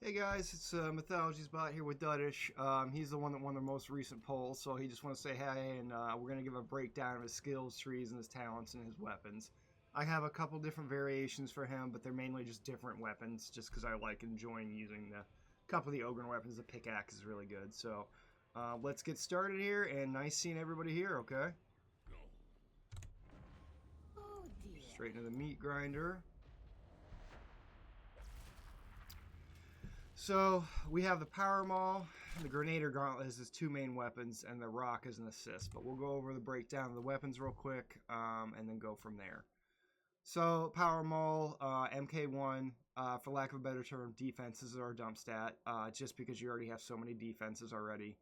Hey guys, it's Mythology's Bot here with Dudish. He's the one that won the most recent poll, so he just wants to say hey, and we're going to give a breakdown of his skills trees and his talents and his weapons. I have a couple different variations for him, but they're mainly just different weapons, just because I like enjoying using the couple of the Ogryn weapons. The pickaxe is really good, so let's get started here, and nice seeing everybody here, okay? Oh dear. Straight into the meat grinder. So we have the Power Maul, the Grenader Gauntlet is his two main weapons, and the Rock is an assist. But we'll go over the breakdown of the weapons real quick, and then go from there. So Power Maul, MK1, for lack of a better term, defenses are a dump stat, just because you already have so many defenses already.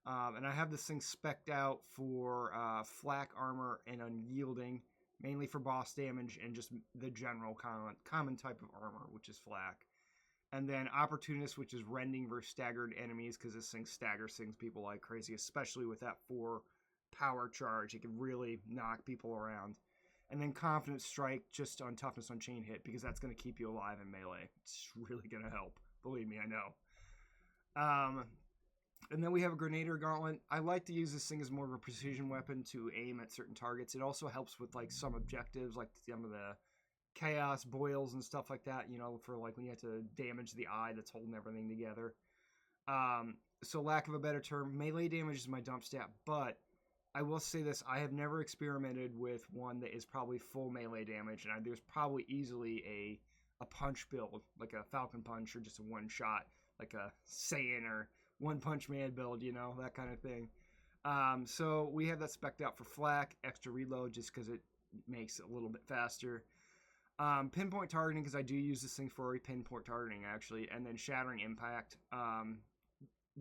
And I have this thing spec'd out for flak armor and unyielding, mainly for boss damage and just the general common type of armor, which is flak. And then Opportunist, which is rending versus staggered enemies, because this thing staggers things people like crazy, especially with that 4 power charge. It can really knock people around. And then Confident Strike, just on toughness on chain hit, because that's going to keep you alive in melee. It's really going to help. Believe me, I know. And then we have a Grenader Gauntlet. I like to use this thing as more of a precision weapon to aim at certain targets. It also helps with like some objectives, like some of the chaos boils and stuff like that, you know, for like when you have to damage the eye that's holding everything together. So lack of a better term, melee damage is my dump stat, but I will say this, I have never experimented with one that is probably full melee damage, and there's probably easily a punch build, like a Falcon Punch or just a one shot, like a Saiyan or One Punch Man build, you know, that kind of thing. So we have that spec'd out for flak, extra reload just because it makes it a little bit faster. Pinpoint targeting, because I do use this thing for pinpoint targeting actually, and then shattering impact.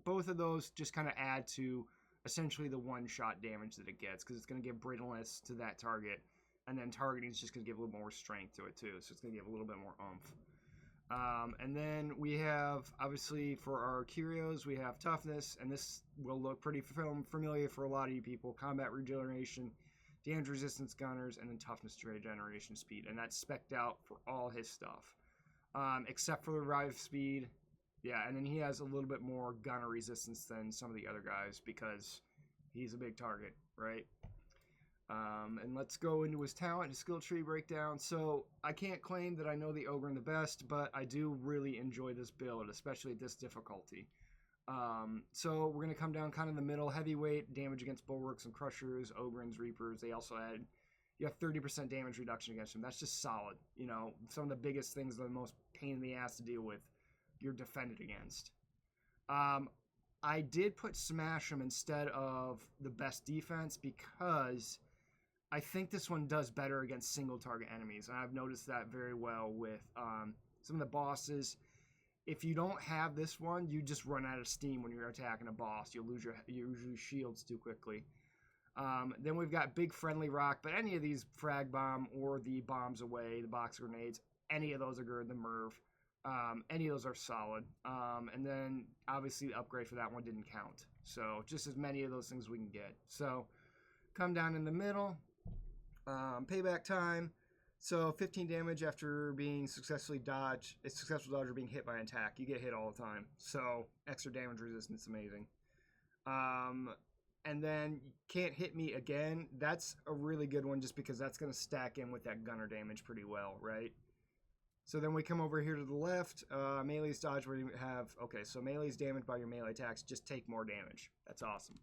Both of those just kind of add to essentially the one-shot damage that it gets, because it's going to give brittleness to that target, and then targeting is just going to give a little more strength to it too, so it's going to give a little bit more oomph. And then we have, obviously, for our curios, we have toughness, and this will look pretty familiar for a lot of you people. Combat regeneration, damage resistance gunners, and then toughness regeneration speed, and that's spec'd out for all his stuff, except for the revive speed. Yeah, and then he has a little bit more gunner resistance than some of the other guys because he's a big target, right? And let's go into his talent, his skill tree breakdown. So I can't claim that I know the Ogryn the best, but I do really enjoy this build, especially at this difficulty. So we're going to come down kind of the middle. Heavyweight, damage against bulwarks and crushers, Ogryns, Reapers. They also add, you have 30% damage reduction against them. That's just solid. You know, some of the biggest things, the most pain in the ass to deal with, you're defended against. I did put Smash him instead of the best defense because I think this one does better against single target enemies. And I've noticed that very well with some of the bosses. If you don't have this one, you just run out of steam when you're attacking a boss. You'll lose your shields too quickly. Then we've got Big Friendly Rock, but any of these Frag Bomb or the Bombs Away, the Box Grenades, any of those are good. The Merv, any of those are solid. And then obviously the upgrade for that one didn't count. So just as many of those things we can get. So come down in the middle. Payback time. So 15 damage after being successful dodge or being hit by an attack. You get hit all the time. So extra damage resistance, amazing. And then can't hit me again. That's a really good one just because that's going to stack in with that gunner damage pretty well, right? So then we come over here to the left. Melee's dodge where you have, okay, so melee's damaged by your melee attacks. Just take more damage. That's awesome.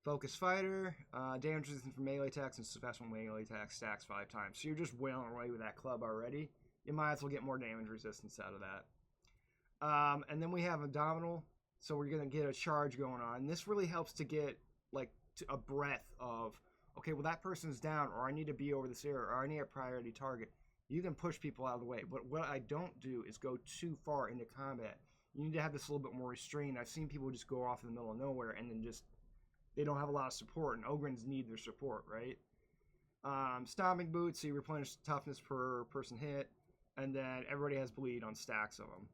Focus Fighter, damage resistance from melee attacks and special melee attacks stacks 5 times. So you're just wailing away with that club already. You might as well get more damage resistance out of that. And then we have Abdominal. So we're going to get a charge going on. And this really helps to get like a breath of, okay, well that person's down, or I need to be over this area, or I need a priority target. You can push people out of the way. But what I don't do is go too far into combat. You need to have this a little bit more restrained. I've seen people just go off in the middle of nowhere and then just, they don't have a lot of support, and Ogryns need their support, right? Stomping Boots, so you replenish toughness per person hit, and then everybody has bleed on stacks of them.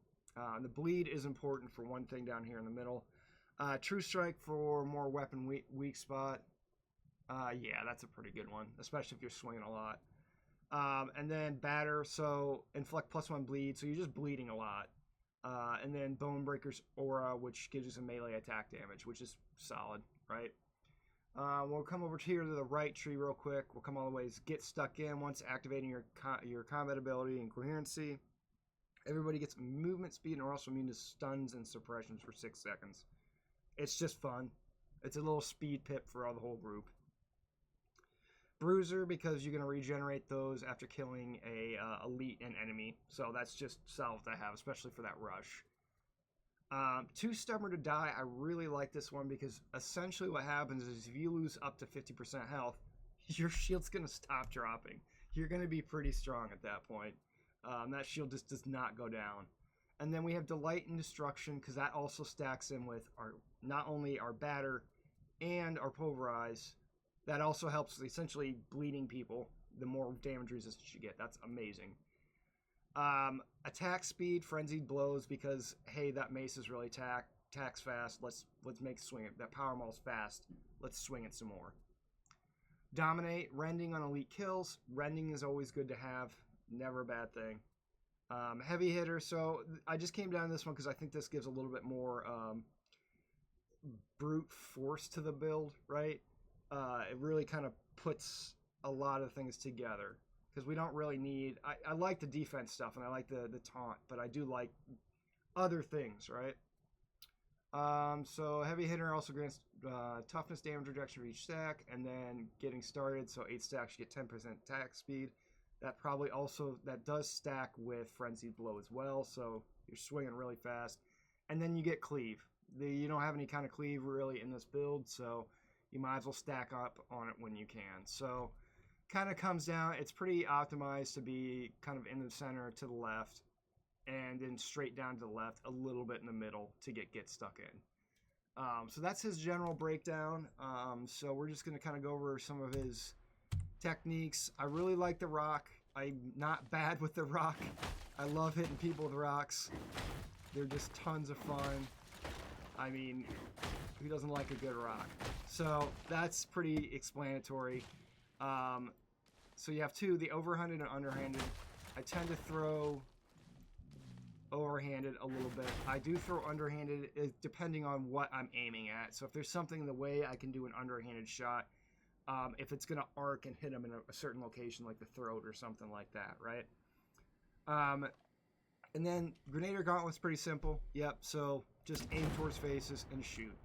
The bleed is important for one thing down here in the middle. True Strike for more weapon weak spot. Yeah, that's a pretty good one, especially if you're swinging a lot. And then Batter, so inflict +1 bleed, so you're just bleeding a lot. And then Bonebreaker's Aura, which gives you some melee attack damage, which is solid, right? We'll come over here to the right tree real quick. We'll come all the ways. Get stuck in once activating your combat ability and coherency. Everybody gets movement speed and are also immune to stuns and suppressions for 6 seconds. It's just fun. It's a little speed pip for the whole group. Bruiser, because you're going to regenerate those after killing a elite and enemy. So that's just solid to have, especially for that rush. Too Stubborn to Die. I really like this one because essentially what happens is if you lose up to 50% health, your shield's going to stop dropping. You're going to be pretty strong at that point. That shield just does not go down. And then we have Delight in Destruction, because that also stacks in with not only our Batter and our Pulverize. That also helps essentially bleeding people. The more damage resistance you get, that's amazing. Attack speed, Frenzied Blows, because hey, that mace is really attacks fast. Let's make swing it. That power maul's fast. Let's swing it some more. Dominate, Rending on elite kills. Rending is always good to have. Never a bad thing. Heavy Hitter, so I just came down to this one because I think this gives a little bit more brute force to the build, right? It really kind of puts a lot of things together because we don't really need... I like the defense stuff and I like the taunt, but I do like other things, right? So Heavy Hitter also grants toughness damage reduction for each stack, and then getting started, so 8 stacks you get 10% attack speed. That does stack with Frenzied Blow as well, so you're swinging really fast. And then you get Cleave. You don't have any kind of Cleave really in this build, so you might as well stack up on it when you can. So kind of comes down, it's pretty optimized to be kind of in the center to the left, and then straight down to the left, a little bit in the middle to get stuck in. So that's his general breakdown. So we're just going to kind of go over some of his techniques. I really like the rock. I'm not bad with the rock. I love hitting people with rocks. They're just tons of fun. I mean, who doesn't like a good rock? So that's pretty explanatory. So you have two, the overhanded and underhanded. I tend to throw overhanded a little bit. I do throw underhanded depending on what I'm aiming at. So if there's something in the way, I can do an underhanded shot. If it's going to arc and hit them in a certain location like the throat or something like that, right? And then Grenadier Gauntlet's pretty simple. Yep, so just aim towards faces and shoot.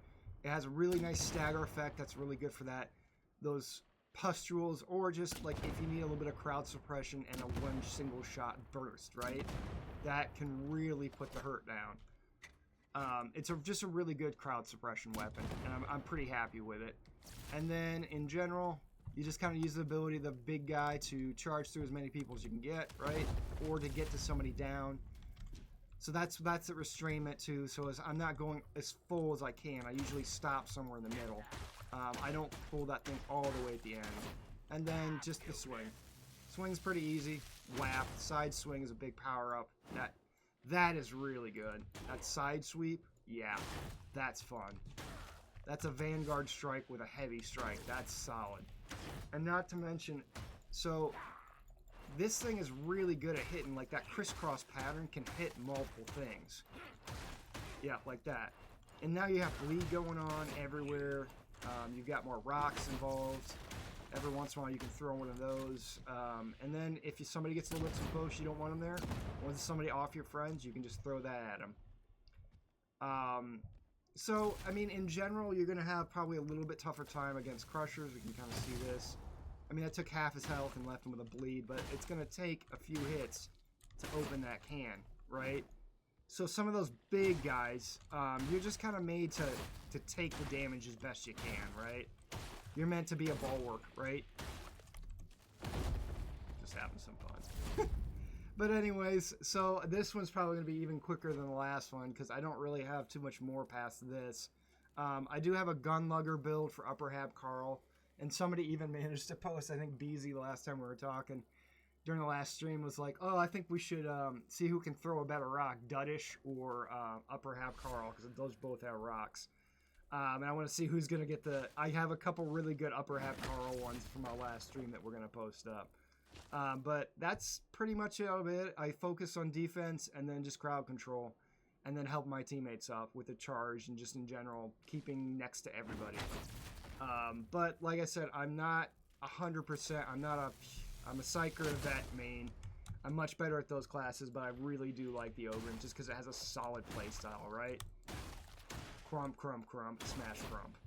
It has a really nice stagger effect that's really good for that. Those pustules, or just like if you need a little bit of crowd suppression and a one single shot burst, right? That can really put the hurt down. It's just a really good crowd suppression weapon, and I'm pretty happy with it. And then in general, you just kind of use the ability of the big guy to charge through as many people as you can get, right? Or to get to somebody down. So that's the restrainment too. So I'm not going as full as I can. I usually stop somewhere in the middle. I don't pull that thing all the way at the end. And then just the swing. Swing's pretty easy. Whap. Side swing is a big power up. That is really good. That side sweep, yeah, that's fun. That's a Vanguard strike with a heavy strike. That's solid. And not to mention, so this thing is really good at hitting, like that crisscross pattern can hit multiple things. Yeah, like that. And now you have bleed going on everywhere. You've got more rocks involved. Every once in a while you can throw one of those. And then if somebody gets a little bit too close, you don't want them there. Once somebody off your friends, you can just throw that at them. So, I mean, in general, you're going to have probably a little bit tougher time against Crushers. We can kind of see this. I mean, I took half his health and left him with a bleed, but it's going to take a few hits to open that can, right? So some of those big guys, you're just kind of made to take the damage as best you can, right? You're meant to be a bulwark, right? Just having some fun. But anyways, so this one's probably going to be even quicker than the last one because I don't really have too much more past this. I do have a Gunlugger build for Upper Hab Carl, and somebody even managed to post, I think Beezy the last time we were talking, during the last stream was like, oh, I think we should see who can throw a better rock, Dudish or Upper Hab Carl, because those both have rocks. And I want to see who's going to get I have a couple really good Upper Hab Carl ones from our last stream that we're going to post up. But that's pretty much it. I focus on defense and then just crowd control. and then help my teammates up with the charge and just in general keeping next to everybody. But like I said, I'm not 100%. I'm a psyker vet main. I'm much better at those classes, but I really do like the Ogryn just because it has a solid playstyle, right? Crump, crump, crump, smash crump.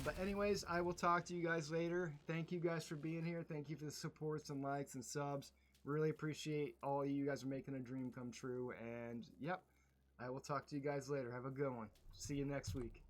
But anyways, I will talk to you guys later. Thank you guys for being here. Thank you for the supports and likes and subs. Really appreciate all of you guys are making a dream come true. And yep, I will talk to you guys later. Have a good one. See you next week.